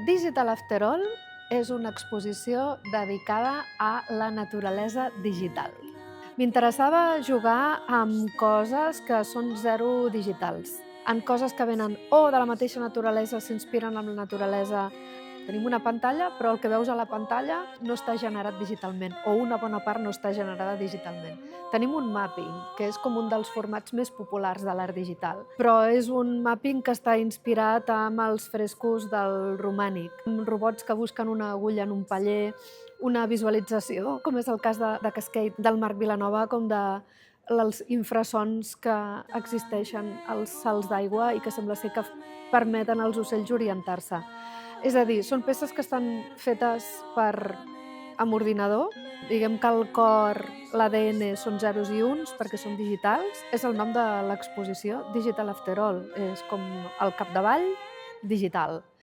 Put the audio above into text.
Digital After All és una exposició dedicada a la naturalesa digital. M'interessava jugar amb coses que són zero digitals, en coses que venen o de la mateixa naturalesa, s'inspiren en la naturalesa. Tenim una pantalla, però el que veus a la pantalla no està generat digitalment, o una bona part no està generada digitalment. Tenim un mapping, que és com un dels formats més populars de l'art digital, però és un mapping que està inspirat amb els frescos del romànic, amb robots que busquen una agulla en un paller, una visualització, com és el cas de Cascade del Marc Vilanova, com de els infrasons que existeixen als salts d'aigua i que sembla ser que permeten als ocells orientar-se. És a dir, són peces que estan fetes amb ordinador. Diguem que el cor, l'ADN són zeros i uns perquè són digitals. És el nom de l'exposició, Digital After All. És com el capdavall digital.